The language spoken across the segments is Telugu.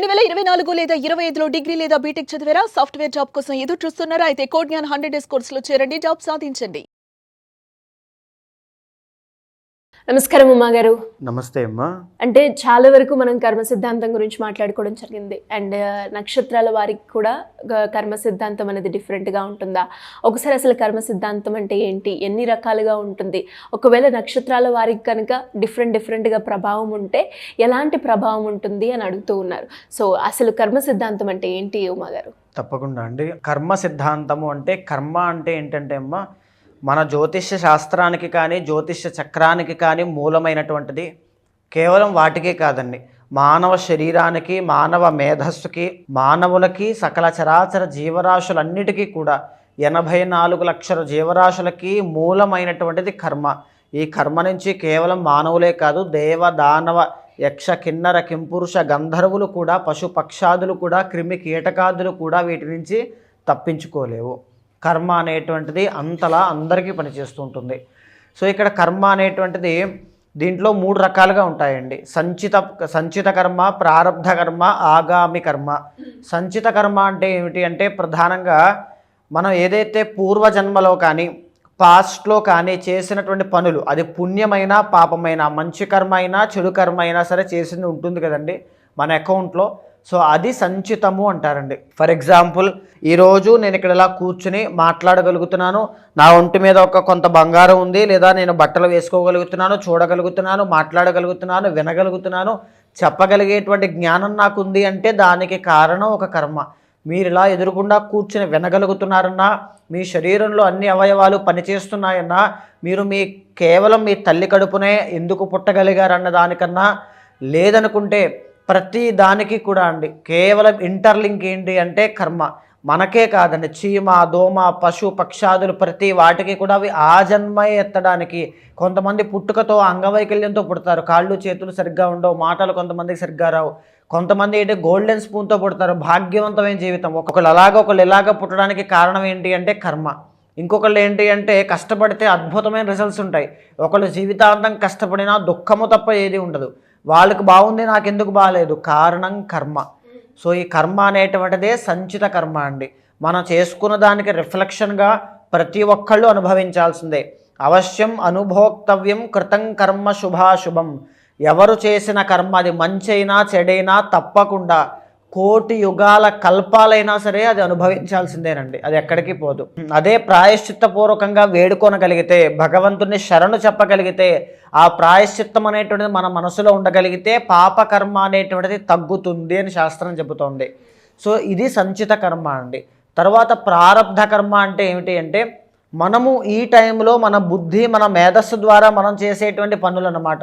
2024 లేదా 25లో డిగ్రీ లేదా బీటెక్ చదివారా? సాఫ్ట్వేర్ జాబ్ కోసం ఎదురు చూస్తున్నారా? అయితే కోడ్ జ్ఞాన్ 100 డేస్ కోర్సులో చేరండి, జాబ్ సాధించండి. నమస్కారం ఉమా గారు. నమస్తే అమ్మా. అంటే చాలా వరకు మనం కర్మ సిద్ధాంతం గురించి మాట్లాడుకోవడం జరిగింది. అండ్ నక్షత్రాల వారికి కూడా కర్మ సిద్ధాంతం అనేది డిఫరెంట్గా ఉంటుందా? ఒకసారి అసలు కర్మ సిద్ధాంతం అంటే ఏంటి, ఎన్ని రకాలుగా ఉంటుంది, ఒకవేళ నక్షత్రాల వారికి కనుక డిఫరెంట్గా ప్రభావం ఉంటే ఎలాంటి ప్రభావం ఉంటుంది అని అడుగుతూ ఉన్నారు. సో అసలు కర్మ సిద్ధాంతం అంటే ఏంటి ఉమా గారు? తప్పకుండా అండి. కర్మ సిద్ధాంతము అంటే కర్మ అంటే ఏంటంటే అమ్మా, మన జ్యోతిష్య శాస్త్రానికి కానీ జ్యోతిష్య చక్రానికి కానీ మూలమైనటువంటిది కేవలం వాటికే కాదండి, మానవ శరీరానికి, మానవ మేధస్సుకి, మానవులకి, సకల చరాచర జీవరాశులన్నిటికీ కూడా 84 లక్షల జీవరాశులకి మూలమైనటువంటిది కర్మ. ఈ కర్మ నుంచి కేవలం మానవులే కాదు, దేవ దానవ యక్ష కిన్నర కింపురుష గంధర్వులు కూడా, పశు పక్షాదులు కూడా, క్రిమి కీటకాదులు కూడా వీటి నుంచి తప్పించుకోలేవు. కర్మ అనేటువంటిది అంతలా అందరికీ పనిచేస్తూ ఉంటుంది. సో ఇక్కడ కర్మ అనేటువంటిది దీంట్లో 3 రకాలుగా ఉంటాయండి. సంచిత కర్మ, ప్రారబ్ధ కర్మ, ఆగామి కర్మ. సంచిత కర్మ అంటే ఏమిటి అంటే ప్రధానంగా మనం ఏదైతే పూర్వజన్మలో కానీ పాస్ట్లో కానీ చేసినటువంటి పనులు, అది పుణ్యమైనా పాపమైనా, మంచి కర్మ అయినా చెడు కర్మ అయినా సరే చేసింది ఉంటుంది కదండి మన అకౌంట్లో. సో అది సంచితము అంటారండి. ఫర్ ఎగ్జాంపుల్, ఈరోజు నేను ఇక్కడ ఇలా కూర్చుని మాట్లాడగలుగుతున్నాను, నా ఒంటి మీద కొంత బంగారం ఉంది, లేదా నేను బట్టలు వేసుకోగలుగుతున్నాను, చూడగలుగుతున్నాను, మాట్లాడగలుగుతున్నాను, వినగలుగుతున్నాను, చెప్పగలిగేటువంటి జ్ఞానం నాకు ఉంది అంటే దానికి కారణం ఒక కర్మ. మీరు ఇలా ఎదురుగుండా కూర్చుని వినగలుగుతున్నారన్నా, మీ శరీరంలో అన్ని అవయవాలు పనిచేస్తున్నాయన్నా, మీరు కేవలం మీ తల్లి కడుపునే ఎందుకు పుట్టగలిగారన్న దానికన్నా, లేదనుకుంటే ప్రతి దానికి కూడా అండి కేవలం ఇంటర్లింక్ ఏంటి అంటే కర్మ. మనకే కాదండి, చీమ, దోమ, పశు పక్షాదులు ప్రతి వాటికి కూడా అవి ఆ జన్మ ఎత్తడానికి. కొంతమంది పుట్టుకతో అంగవైకల్యంతో పుడతారు, కాళ్ళు చేతులు సరిగ్గా ఉండవు, మాటలు కొంతమందికి సరిగ్గా రావు. కొంతమంది ఏంటి గోల్డెన్ స్పూన్తో పుడతారు, భాగ్యవంతమైన జీవితం. ఒకళ్ళు అలాగా ఒకళ్ళు ఇలాగా పుట్టడానికి కారణం ఏంటి అంటే కర్మ. ఇంకొకళ్ళు ఏంటి అంటే కష్టపడితే అద్భుతమైన రిజల్ట్స్ ఉంటాయి. ఒకళ్ళు జీవితాంతం కష్టపడినా దుఃఖము తప్ప ఏది ఉండదు. వాళ్ళకి బాగుంది, నాకెందుకు బాగాలేదు, కారణం కర్మ. సో ఈ కర్మ అనేటువంటిదే సంచిత కర్మ అండి. మనం చేసుకున్న దానికి రిఫ్లెక్షన్గా ప్రతి ఒక్కళ్ళు అనుభవించాల్సిందే. అవశ్యం అనుభోక్తవ్యం కృతం కర్మ శుభాశుభం. ఎవరు చేసిన కర్మ, అది మంచైనా చెడైనా తప్పకుండా కోటి యుగాల కల్పాలైనా సరే అది అనుభవించాల్సిందేనండి, అది ఎక్కడికి పోదు. అదే ప్రాయశ్చిత్తపూర్వకంగా వేడుకొనగలిగితే, భగవంతుని శరణు చెప్పగలిగితే, ఆ ప్రాయశ్చిత్తం అనేటువంటిది మన మనసులో ఉండగలిగితే పాపకర్మ అనేటువంటిది తగ్గుతుంది అని శాస్త్రం చెబుతోంది. సో ఇది సంచిత కర్మ అండి. తర్వాత ప్రారబ్ధ కర్మ అంటే ఏమిటి అంటే మనము ఈ టైంలో మన బుద్ధి, మన మేధస్సు ద్వారా మనం చేసేటువంటి పనులు అన్నమాట.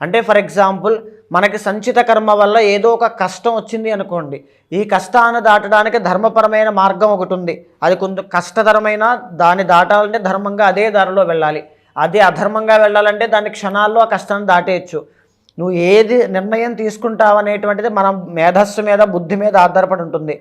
అంటే ఫర్ ఎగ్జాంపుల్, మనకి సంచిత కర్మ వల్ల ఏదో ఒక కష్టం వచ్చింది అనుకోండి, ఈ కష్టాన్ని దాటడానికి ధర్మపరమైన మార్గం ఒకటి ఉంది. అది కొంచెం కష్టతరమైన, దాన్ని దాటాలంటే ధర్మంగా అదే దారిలో వెళ్ళాలి. అదే అధర్మంగా వెళ్ళాలంటే దాన్ని క్షణాల్లో ఆ కష్టాన్ని దాటేయచ్చు. నువ్వు ఏది నిర్ణయం తీసుకుంటావు అనేటువంటిది మన మేధస్సు మీద, బుద్ధి మీద ఆధారపడి ఉంటుంది.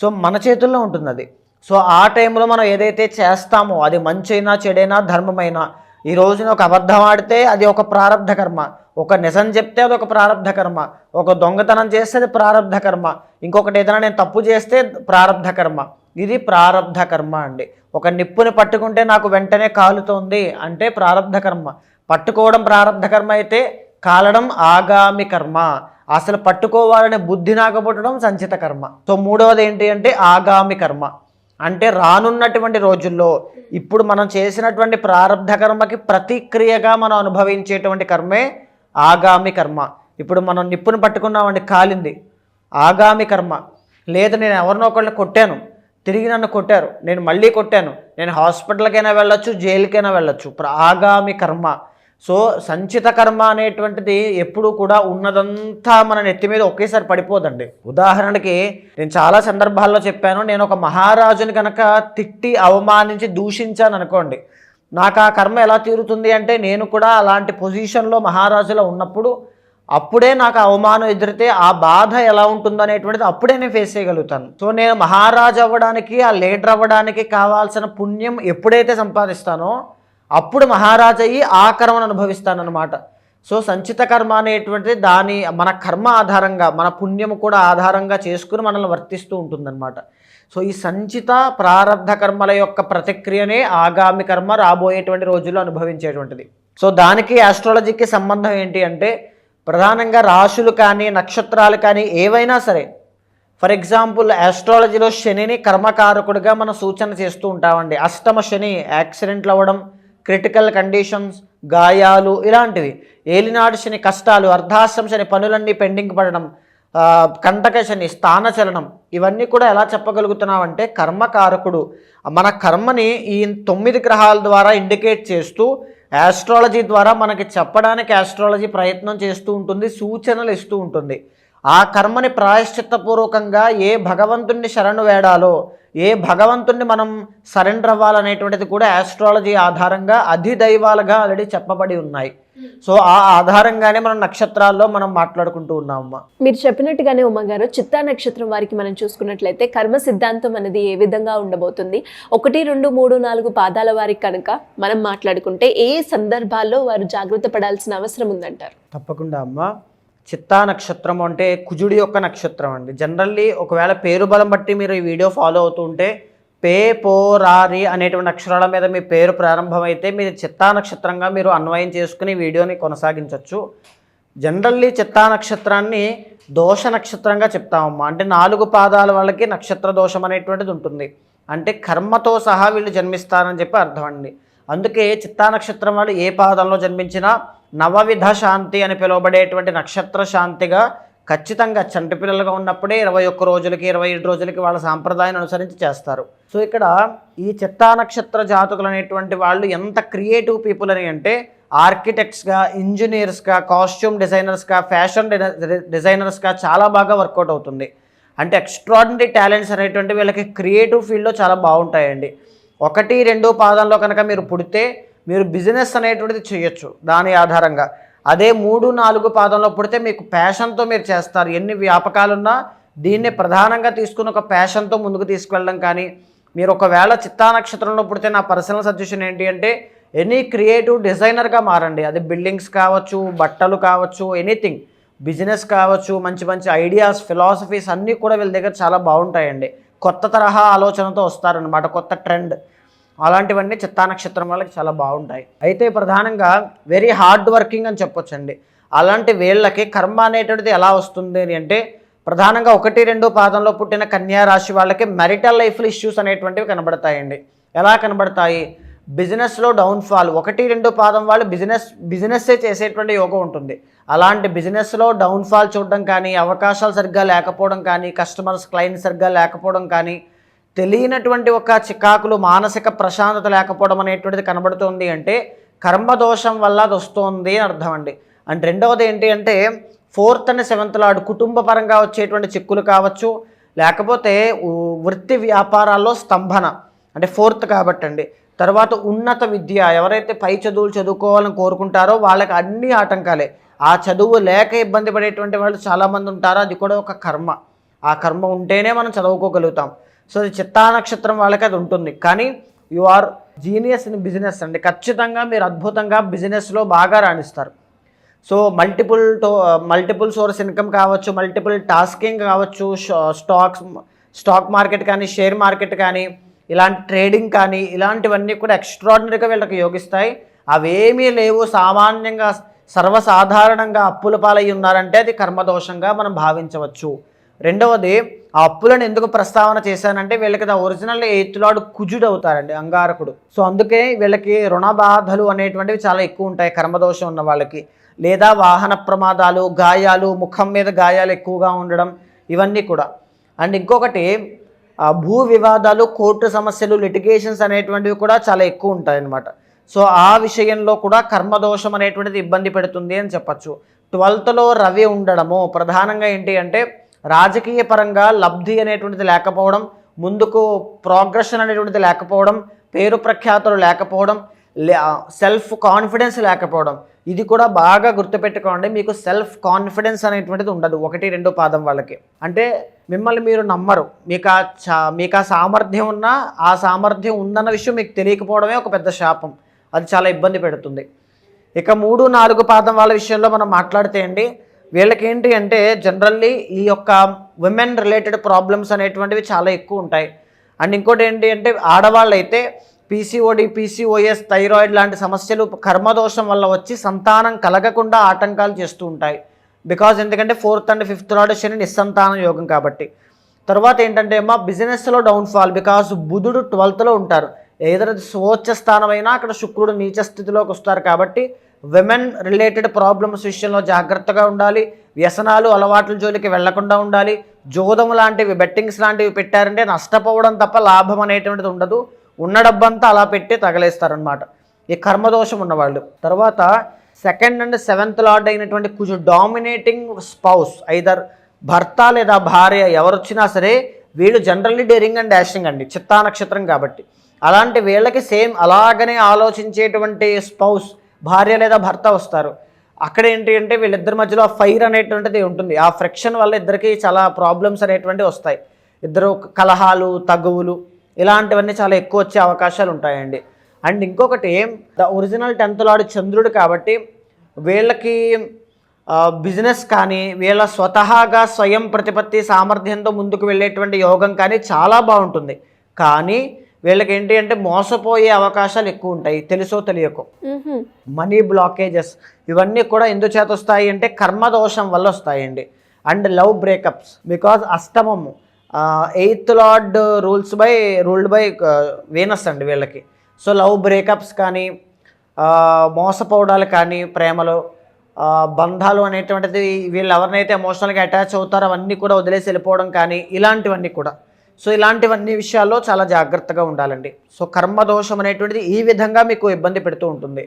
సో మన చేతుల్లో ఉంటుంది అది. సో ఆ టైంలో మనం ఏదైతే చేస్తామో అది మంచైనా చెడైనా ధర్మమైనా, ఈ రోజున ఒక అబద్ధం ఆడితే అది ఒక ప్రారబ్ధ కర్మ, ఒక నిజం చెప్తే అది ఒక ప్రారబ్ధ కర్మ, ఒక దొంగతనం చేస్తే అది ప్రారబ్ధ కర్మ, ఇంకొకటి ఏదైనా నేను తప్పు చేస్తే ప్రారబ్ధ కర్మ. ఇది ప్రారబ్ధ కర్మ అండి. ఒక నిప్పుని పట్టుకుంటే నాకు వెంటనే కాలుతోంది అంటే ప్రారబ్ధ కర్మ. పట్టుకోవడం ప్రారబ్ధ కర్మ అయితే కాలడం ఆగామి కర్మ. అసలు పట్టుకోవాలనే బుద్ధి నాకు పుట్టడం సంచిత కర్మ. సో మూడవది ఏంటి అంటే ఆగామి కర్మ. అంటే రానున్నటువంటి రోజుల్లో ఇప్పుడు మనం చేసినటువంటి ప్రారబ్ధ కర్మకి ప్రతిక్రియగా మనం అనుభవించేటువంటి కర్మే ఆగామి కర్మ. ఇప్పుడు మనం నిప్పును పట్టుకున్నామండి, కాలింది, ఆగామి కర్మ. లేదు నేను ఎవరినో ఒకళ్ళని కొట్టాను, తిరిగి నన్ను కొట్టారు, నేను మళ్ళీ కొట్టాను, నేను హాస్పిటల్కైనా వెళ్ళొచ్చు, జైలుకైనా వెళ్ళొచ్చు, ఆగామి కర్మ. సో సంచిత కర్మ అనేటువంటిది ఎప్పుడు కూడా ఉన్నదంతా మన నెత్తి మీద ఒకేసారి పడిపోదండి. ఉదాహరణకి నేను చాలా సందర్భాల్లో చెప్పాను, నేను ఒక మహారాజుని కనుక తిట్టి అవమానించి దూషించాను అనుకోండి, నాకు ఆ కర్మ ఎలా తీరుతుంది అంటే నేను కూడా అలాంటి పొజిషన్లో మహారాజులో ఉన్నప్పుడు అప్పుడే నాకు అవమానం ఎదిరితే ఆ బాధ ఎలా ఉంటుందో అనేటువంటిది అప్పుడే నేను ఫేస్ చేయగలుగుతాను. సో నేను మహారాజు అవ్వడానికి, ఆ లీడర్ అవ్వడానికి కావాల్సిన పుణ్యం ఎప్పుడైతే సంపాదిస్తానో అప్పుడు మహారాజు అయ్యి ఆ కర్మను అనుభవిస్తానన్నమాట. సో సంచిత కర్మ అనేటువంటిది మన కర్మ ఆధారంగా, మన పుణ్యము కూడా ఆధారంగా చేసుకుని మనల్ని వర్తిస్తూ ఉంటుందన్నమాట. సో ఈ సంచిత ప్రారబ్ధ కర్మల యొక్క ప్రతిక్రియనే ఆగామి కర్మ రాబోయేటువంటి రోజుల్లో అనుభవించేటువంటిది. సో దానికి ఆస్ట్రాలజీకి సంబంధం ఏంటి అంటే ప్రధానంగా రాశులు కానీ నక్షత్రాలు కానీ ఏవైనా సరే, ఫర్ ఎగ్జాంపుల్ ఆస్ట్రాలజీలో శనిని కర్మకారకుడిగా మనం సూచన చేస్తూ ఉంటామండి. అష్టమ శని యాక్సిడెంట్లు అవ్వడం, క్రిటికల్ కండిషన్స్, గాయాలు ఇలాంటివి. ఏలినాడు శని కష్టాలు, అర్ధాశ్రమ శని పనులన్నీ పెండింగ్ పడడం, కంటక శని స్థానచలనం, ఇవన్నీ కూడా ఎలా చెప్పగలుగుతున్నామంటే కర్మకారకుడు మన కర్మని ఈ 9 గ్రహాల ద్వారా ఇండికేట్ చేస్తూ ఆస్ట్రాలజీ ద్వారా మనకి చెప్పడానికి ఆస్ట్రాలజీ ప్రయత్నం చేస్తూ ఉంటుంది, సూచనలు ఇస్తూ ఉంటుంది. ఆ కర్మని ప్రాయశ్చిత్తపూర్వకంగా ఏ భగవంతుణ్ణి శరణు వేడాలో, ఏ భగవంతుణ్ణి మనం సరెండర్ అవ్వాలనేటువంటిది కూడా ఆస్ట్రాలజీ ఆధారంగా అధిదైవాలుగా ఆల్రెడీ చెప్పబడి ఉన్నాయి. సో ఆ ఆధారంగానే మనం నక్షత్రాల్లో మనం మాట్లాడుకుంటూ ఉన్నామమ్మా. మీరు చెప్పినట్టుగానే ఉమ్మగారు, చిత్తా నక్షత్రం వారికి మనం చూసుకున్నట్లయితే కర్మ సిద్ధాంతం అనేది ఏ విధంగా ఉండబోతుంది? 1, 2, 3, 4 పాదాల వారికి కనుక మనం మాట్లాడుకుంటే ఏ సందర్భాల్లో వారు జాగ్రత్త పడాల్సిన అవసరం ఉందంటారు? తప్పకుండా అమ్మా. చిత్తా నక్షత్రం అంటే కుజుడి యొక్క నక్షత్రం అండి. జనరల్లీ ఒకవేళ పేరు బలం బట్టి మీరు ఈ వీడియో ఫాలో అవుతూ ఉంటే పే, పో, రా, రి అనేటువంటి అక్షరాల మీద మీ పేరు ప్రారంభమైతే మీరు చిత్తా నక్షత్రంగా మీరు అన్వయం చేసుకుని వీడియోని కొనసాగించవచ్చు. జనరల్లీ చిత్తా నక్షత్రాన్ని దోష నక్షత్రంగా చెప్తామమ్మా. అంటే 4 పాదాల వాళ్ళకి నక్షత్ర దోషం అనేటువంటిది ఉంటుంది. అంటే కర్మతో సహా వీళ్ళు జన్మిస్తారని చెప్పి అర్థం అండి. అందుకే చిత్తా నక్షత్రం వాళ్ళు ఏ పాదంలో జన్మించినా నవవిధ శాంతి అని పిలువబడేటువంటి నక్షత్ర శాంతిగా ఖచ్చితంగా చంటి పిల్లలుగా ఉన్నప్పుడే 21 రోజులకి 27 రోజులకి వాళ్ళ సాంప్రదాయాన్ని అనుసరించి చేస్తారు. సో ఇక్కడ ఈ చిత్తా నక్షత్ర జాతకులు అనేటువంటి వాళ్ళు ఎంత క్రియేటివ్ పీపుల్ అని అంటే ఆర్కిటెక్ట్స్గా, ఇంజనీర్స్గా, కాస్ట్యూమ్ డిజైనర్స్గా, ఫ్యాషన్ డిజైనర్స్గా చాలా బాగా వర్కౌట్ అవుతుంది. అంటే ఎక్స్ట్రాడినరీ టాలెంట్స్ అనేటువంటి వీళ్ళకి క్రియేటివ్ ఫీల్డ్లో చాలా బాగుంటాయండి. 1, 2 పాదంలో కనుక మీరు పుడితే మీరు బిజినెస్ అనేటువంటిది చేయొచ్చు దాని ఆధారంగా. అదే 3, 4 పాదంలో పుడితే మీకు ప్యాషన్తో మీరు చేస్తారు. ఎన్ని వ్యాపకాలున్నా దీన్ని ప్రధానంగా తీసుకుని ఒక ప్యాషన్తో ముందుకు తీసుకువెళ్ళడం కానీ, మీరు ఒకవేళ చిత్తా నక్షత్రంలో పుడితే నా పర్సనల్ సజెషన్ ఏంటి అంటే ఎనీ క్రియేటివ్ డిజైనర్గా మారండి. అది బిల్డింగ్స్ కావచ్చు, బట్టలు కావచ్చు, ఎనీథింగ్, బిజినెస్ కావచ్చు, మంచి మంచి ఐడియాస్, ఫిలాసఫీస్ అన్నీ కూడా వీళ్ళ దగ్గర చాలా బాగుంటాయండి. కొత్త తరహా ఆలోచనతో వస్తారనమాట, కొత్త ట్రెండ్, అలాంటివన్నీ చిత్తా నక్షత్రం వాళ్ళకి చాలా బాగుంటాయి. అయితే ప్రధానంగా వెరీ హార్డ్ వర్కింగ్ అని చెప్పొచ్చండి. అలాంటి వీళ్ళకి కర్మ అనేటువంటిది ఎలా వస్తుంది అని అంటే ప్రధానంగా 1, 2 పాదంలో పుట్టిన కన్యా రాశి వాళ్ళకి మ్యారిటల్ లైఫ్లో ఇష్యూస్ అనేటువంటివి కనబడతాయండి. ఎలా కనబడతాయి? బిజినెస్లో డౌన్ఫాల్. 1, 2 పాదం వాళ్ళు బిజినెస్సే చేసేటువంటి యోగం ఉంటుంది. అలాంటి బిజినెస్లో డౌన్ఫాల్ చూడడం కానీ, అవకాశాలు సరిగ్గా లేకపోవడం కానీ, కస్టమర్స్ క్లయింట్స్ సరిగ్గా లేకపోవడం కానీ, తెలియనటువంటి ఒక చికాకులు, మానసిక ప్రశాంతత లేకపోవడం అనేటువంటిది కనబడుతుంది. అంటే కర్మదోషం వల్ల అది వస్తుంది అని అర్థం అండి. అండ్ రెండవది ఏంటి అంటే 4th and 7th లార్డ్ కుటుంబ పరంగా వచ్చేటువంటి చిక్కులు కావచ్చు, లేకపోతే వృత్తి వ్యాపారాల్లో స్తంభన, అంటే 4th కాబట్టి అండి. తర్వాత ఉన్నత విద్య, ఎవరైతే పై చదువులు చదువుకోవాలని కోరుకుంటారో వాళ్ళకి అన్ని ఆటంకాలే. ఆ చదువు లేక ఇబ్బంది పడేటువంటి వాళ్ళు చాలామంది ఉంటారు. అది కూడా ఒక కర్మ. ఆ కర్మ ఉంటేనే మనం చదువుకోగలుగుతాం. సో అది చిత్తా నక్షత్రం వాళ్ళకి అది ఉంటుంది. కానీ you are genius in business అండి. ఖచ్చితంగా మీరు అద్భుతంగా బిజినెస్లో బాగా రాణిస్తారు. సో మల్టిపుల్ సోర్స్ ఇన్కమ్ కావచ్చు, మల్టిపుల్ టాస్కింగ్ కావచ్చు, స్టాక్ మార్కెట్ కానీ, షేర్ మార్కెట్ కానీ, ఇలాంటి ట్రేడింగ్ కానీ, ఇలాంటివన్నీ కూడా ఎక్స్ట్రాడినరీగా వీళ్ళకి యోగిస్తాయి. అవేమీ లేవు, సామాన్యంగా సర్వసాధారణంగా అప్పుల పాలయ్యి ఉన్నారంటే అది కర్మదోషంగా మనం భావించవచ్చు. రెండవది, ఆ అప్పులను ఎందుకు ప్రస్తావన చేశానంటే వీళ్ళకి ఒరిజినల్ 8th లార్డ్ కుజుడు అవుతారండి, అంగారకుడు. సో అందుకే వీళ్ళకి రుణ బాధలు అనేటువంటివి చాలా ఎక్కువ ఉంటాయి కర్మదోషం ఉన్న వాళ్ళకి. లేదా వాహన ప్రమాదాలు, గాయాలు, ముఖం మీద గాయాలు ఎక్కువగా ఉండడం, ఇవన్నీ కూడా. అండ్ ఇంకొకటి భూ వివాదాలు, కోర్టు సమస్యలు, లిటిగేషన్స్ అనేటువంటివి కూడా చాలా ఎక్కువ ఉంటాయి అన్నమాట. సో ఆ విషయంలో కూడా కర్మదోషం అనేటువంటిది ఇబ్బంది పెడుతుంది అని చెప్పచ్చు. 12thలో రవి ఉండడము ప్రధానంగా ఏంటి అంటే రాజకీయ పరంగా లబ్ధి అనేటువంటిది లేకపోవడం, ముందుకు ప్రోగ్రెషన్ అనేటువంటిది లేకపోవడం, పేరు ప్రఖ్యాతులు లేకపోవడం, సెల్ఫ్ కాన్ఫిడెన్స్ లేకపోవడం. ఇది కూడా బాగా గుర్తుపెట్టుకోండి. మీకు సెల్ఫ్ కాన్ఫిడెన్స్ అనేటువంటిది ఉండదు 1, 2 పాదం వాళ్ళకి. అంటే మిమ్మల్ని మీరు నమ్మరు. మీకు ఆ సామర్థ్యం ఉన్నా ఆ సామర్థ్యం ఉందన్న విషయం మీకు తెలియకపోవడమే ఒక పెద్ద శాపం. అది చాలా ఇబ్బంది పెడుతుంది. ఇక 3, 4 పాదం వాళ్ళ విషయంలో మనం మాట్లాడితే అండి, వీళ్ళకి ఏంటి అంటే జనరల్లీ ఈ యొక్క విమెన్ రిలేటెడ్ ప్రాబ్లమ్స్ అనేటువంటివి చాలా ఎక్కువ ఉంటాయి. అండ్ ఇంకోటి ఏంటి అంటే ఆడవాళ్ళు అయితే పీసీఓడి, పీసీఓఎస్, థైరాయిడ్ లాంటి సమస్యలు కర్మదోషం వల్ల వచ్చి సంతానం కలగకుండా ఆటంకాలు చేస్తూ ఉంటాయి. బికాజ్ ఎందుకంటే 4th and 5th లార్డ్ శని నిస్సంతాన యోగం కాబట్టి. తర్వాత ఏంటంటే మా బిజినెస్లో డౌన్ఫాల్, బికాజ్ బుధుడు 12th ఉంటారు. ఏదైనా స్వోచ్చ స్థానమైనా అక్కడ శుక్రుడు నీచ స్థితిలోకి వస్తారు కాబట్టి విమెన్ రిలేటెడ్ ప్రాబ్లమ్స్ విషయంలో జాగ్రత్తగా ఉండాలి. వ్యసనాలు అలవాట్ల జోలికి వెళ్లకుండా ఉండాలి. జోదము లాంటివి, బెట్టింగ్స్ లాంటివి పెట్టారంటే నష్టపోవడం తప్ప లాభం అనేటువంటిది ఉండదు. ఉన్న డబ్బంతా అలా పెట్టి తగలేస్తారనమాట ఈ కర్మదోషం ఉన్నవాళ్ళు. తర్వాత 2nd and 7th లార్డ్ అయినటువంటి కొంచెం డామినేటింగ్ స్పౌస్, ఐదర్ భర్త లేదా భార్య ఎవరొచ్చినా సరే వీళ్ళు జనరల్లీ డేరింగ్ అండ్ డాషింగ్ అండి, చిత్తా నక్షత్రం కాబట్టి. అలాంటి వీళ్ళకి సేమ్ అలాగనే ఆలోచించేటువంటి స్పౌస్, భార్య లేదా భర్త వస్తారు. అక్కడ ఏంటి అంటే వీళ్ళిద్దరి మధ్యలో ఫైర్ అనేటువంటిది ఉంటుంది. ఆ ఫ్రిక్షన్ వల్ల ఇద్దరికి చాలా ప్రాబ్లమ్స్ అనేటువంటివి వస్తాయి. ఇద్దరు కలహాలు, తగువులు ఇలాంటివన్నీ చాలా ఎక్కువ వచ్చే అవకాశాలు ఉంటాయండి. అండ్ ఇంకొకటి ద ఒరిజినల్ 10th లార్డ్ చంద్రుడు కాబట్టి వీళ్ళకి బిజినెస్ కానీ వీళ్ళ స్వతహాగా స్వయం ప్రతిపత్తి సామర్థ్యంతో ముందుకు వెళ్ళేటువంటి యోగం కానీ చాలా బాగుంటుంది. కానీ వీళ్ళకి ఏంటి అంటే మోసపోయే అవకాశాలు ఎక్కువ ఉంటాయి, తెలుసో తెలియకో. మనీ బ్లాకేజెస్ ఇవన్నీ కూడా ఎందుచేత వస్తాయి అంటే కర్మదోషం వల్ల వస్తాయండి. అండ్ లవ్ బ్రేకప్స్, బికాజ్ అష్టమము 8th lord ruled by Venus అండి వీళ్ళకి. సో లవ్ బ్రేకప్స్ కానీ మోసపోవడాలు కానీ ప్రేమలో బంధాలు అనేటువంటిది వీళ్ళు ఎవరినైతే ఎమోషనల్గా అటాచ్ అవుతారో అవన్నీ కూడా వదిలేసి వెళ్ళిపోవడం కానీ ఇలాంటివన్నీ కూడా. సో ఇలాంటివన్నీ విషయాల్లో చాలా జాగ్రత్తగా ఉండాలండి. సో కర్మదోషం అనేటువంటిది ఈ విధంగా మీకు ఇబ్బంది పెడుతూ ఉంటుంది.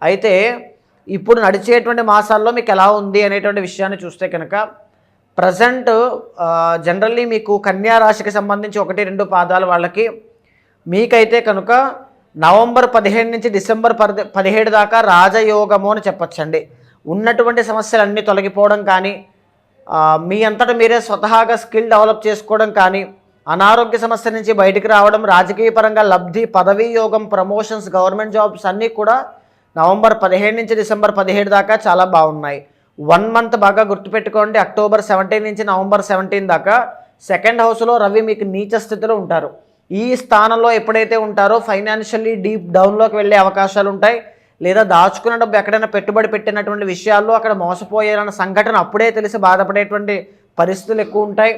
అయితే ఇప్పుడు నడిచేటువంటి మాసాల్లో మీకు ఎలా ఉంది అనేటువంటి విషయాన్ని చూస్తే కనుక ప్రజెంట్ జనరల్లీ మీకు కన్యా రాశికి సంబంధించి 1, 2 పాదాల వాళ్ళకి మీకైతే కనుక నవంబర్ 15 నుంచి డిసెంబర్ 17 దాకా రాజయోగము అని చెప్పచ్చండి. ఉన్నటువంటి సమస్యలన్నీ తొలగిపోవడం కానీ, మీ అంతటా మీరే స్వతహాగా స్కిల్ డెవలప్ చేసుకోవడం కానీ, అనారోగ్య సమస్య నుంచి బయటికి రావడం, రాజకీయ పరంగా లబ్ధి, పదవీ యోగం, ప్రమోషన్స్, గవర్నమెంట్ జాబ్స్ అన్నీ కూడా నవంబర్ 15 నుంచి డిసెంబర్ 17 దాకా చాలా బాగున్నాయి. 1 మంత్ బాగా గుర్తుపెట్టుకోండి. అక్టోబర్ 17 నుంచి నవంబర్ 17 దాకా 2nd హౌస్లో రవి మీకు నీచ స్థితిలో ఉంటారు. ఈ స్థానంలో ఎప్పుడైతే ఉంటారో ఫైనాన్షియల్లీ డీప్ డౌన్లోకి వెళ్ళే అవకాశాలు ఉంటాయి. లేదా దాచుకున్న డబ్బు ఎక్కడైనా పెట్టుబడి పెట్టినటువంటి విషయాల్లో అక్కడ మోసపోయేలన్న సంఘటన అప్పుడే తెలిసి బాధపడేటువంటి పరిస్థితులు ఎక్కువ ఉంటాయి.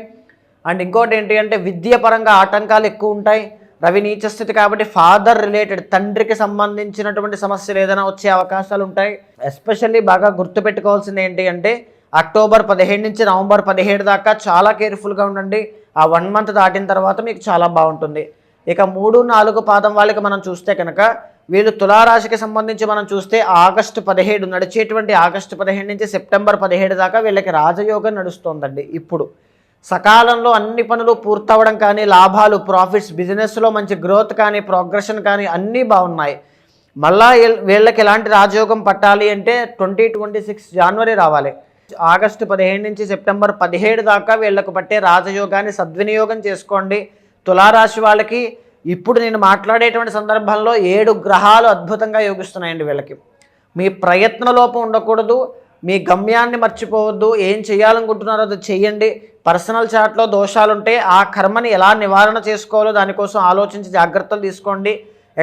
అండ్ ఇంకోటి ఏంటి అంటే విద్యాపరంగా ఆటంకాలు ఎక్కువ ఉంటాయి. రవి నీచస్థితి కాబట్టి ఫాదర్ రిలేటెడ్, తండ్రికి సంబంధించినటువంటి సమస్యలు ఏదైనా వచ్చే అవకాశాలు ఉంటాయి. ఎస్పెషల్లీ బాగా గుర్తుపెట్టుకోవాల్సింది ఏంటి అంటే అక్టోబర్ 15 నుంచి నవంబర్ 17 దాకా చాలా కేర్ఫుల్గా ఉండండి. ఆ 1 మంత్ దాటిన తర్వాత మీకు చాలా బాగుంటుంది. ఇక 3, 4 పాదం వాళ్ళకి మనం చూస్తే కనుక వీళ్ళు తులారాశికి సంబంధించి మనం చూస్తే ఆగస్టు 17 నడిచేటువంటి ఆగస్టు 15 నుంచి సెప్టెంబర్ 17 దాకా వీళ్ళకి రాజయోగం నడుస్తోందండి. ఇప్పుడు సకాలంలో అన్ని పనులు పూర్తవడం కానీ, లాభాలు, ప్రాఫిట్స్, బిజినెస్లో మంచి గ్రోత్ కానీ, ప్రోగ్రెషన్ కానీ అన్నీ బాగున్నాయి. మళ్ళా వీళ్ళకి ఎలాంటి రాజయోగం పట్టాలి అంటే 2026 జనవరి రావాలి. ఆగస్టు 15 నుంచి సెప్టెంబర్ 17 దాకా వీళ్ళకు పట్టే రాజయోగాన్ని సద్వినియోగం చేసుకోండి. తులారాశి వాళ్ళకి ఇప్పుడు నేను మాట్లాడేటువంటి సందర్భంలో 7 గ్రహాలు అద్భుతంగా యోగిస్తున్నాయండి. వీళ్ళకి మీ ప్రయత్న లోపం ఉండకూడదు, మీ గమ్యాన్ని మర్చిపోవద్దు, ఏం చేయాలనుకుంటున్నారో అది చెయ్యండి. పర్సనల్ చార్ట్లో దోషాలుంటే ఆ కర్మని ఎలా నివారణ చేసుకోవాలో దానికోసం ఆలోచించి జాగ్రత్తలు తీసుకోండి.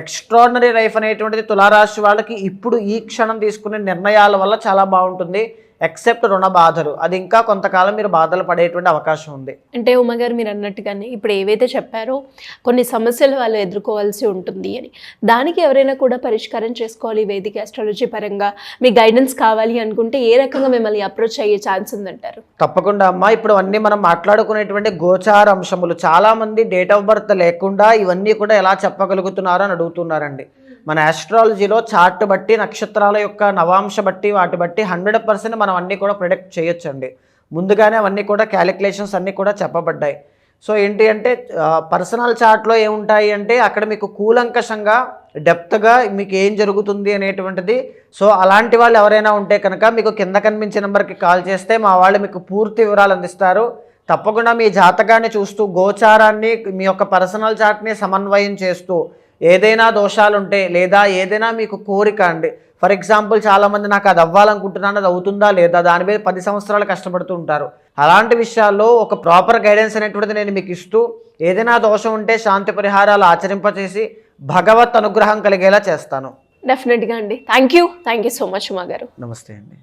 ఎక్స్ట్రాడినరీ లైఫ్ అనేటువంటిది తులారాశి వాళ్ళకి ఇప్పుడు ఈ క్షణం తీసుకునే నిర్ణయాల వల్ల చాలా బాగుంటుంది. ఎక్సెప్ట్ రుణ బాధలు, అది ఇంకా కొంతకాలం మీరు బాధలు పడేటువంటి అవకాశం ఉంది. అంటే ఉమ్మగారు మీరు అన్నట్టుగానే ఇప్పుడు ఏవైతే చెప్పారో కొన్ని సమస్యలు వాళ్ళు ఎదుర్కోవాల్సి ఉంటుంది అని, దానికి ఎవరైనా కూడా పరిష్కారం చేసుకోవాలి వేదిక ఆస్ట్రాలజీ పరంగా మీ గైడెన్స్ కావాలి అనుకుంటే ఏ రకంగా మిమ్మల్ని అప్రోచ్ అయ్యే ఛాన్స్ ఉందంటారు? తప్పకుండా అమ్మా. ఇప్పుడు అన్నీ మనం మాట్లాడుకునేటువంటి గోచార అంశములు, చాలామంది డేట్ ఆఫ్ బర్త్ లేకుండా ఇవన్నీ కూడా ఎలా చెప్పగలుగుతున్నారో అని అడుగుతున్నారండి. మన ఆస్ట్రాలజీలో చార్ట్ బట్టి, నక్షత్రాల యొక్క నవాంశ బట్టి, వాటి బట్టి 100% మనం అన్నీ కూడా ప్రిడిక్ట్ చేయొచ్చండి. ముందుగానే అవన్నీ కూడా క్యాలిక్యులేషన్స్ అన్నీ కూడా చెప్పబడ్డాయి. సో ఏంటి అంటే పర్సనల్ చార్ట్లో ఏముంటాయి అంటే అక్కడ మీకు కూలంకషంగా డెప్త్గా మీకు ఏం జరుగుతుంది అనేటువంటిది. సో అలాంటి వాళ్ళు ఎవరైనా ఉంటే కనుక మీకు కింద కనిపించే నెంబర్కి కాల్ చేస్తే మా వాళ్ళు మీకు పూర్తి వివరాలు అందిస్తారు. తప్పకుండా మీ జాతకాన్ని చూస్తూ, గోచారాన్ని, మీ యొక్క పర్సనల్ చార్ట్ని సమన్వయం చేస్తూ ఏదైనా దోషాలుంటే లేదా ఏదైనా మీకు కోరిక అండి, ఫర్ ఎగ్జాంపుల్ చాలామంది నాకు అది అవ్వాలనుకుంటున్నాను, అది అవుతుందా లేదా, దాని మీద 10 సంవత్సరాలు కష్టపడుతూ ఉంటారు. అలాంటి విషయాల్లో ఒక ప్రాపర్ గైడెన్స్ అనేటువంటిది నేను మీకు ఇస్తూ, ఏదైనా దోషం ఉంటే శాంతి పరిహారాలు ఆచరింపచేసి భగవత్ అనుగ్రహం కలిగేలా చేస్తాను. డెఫినెట్గా అండి. Thank you so much Uma గారు. నమస్తే అండి.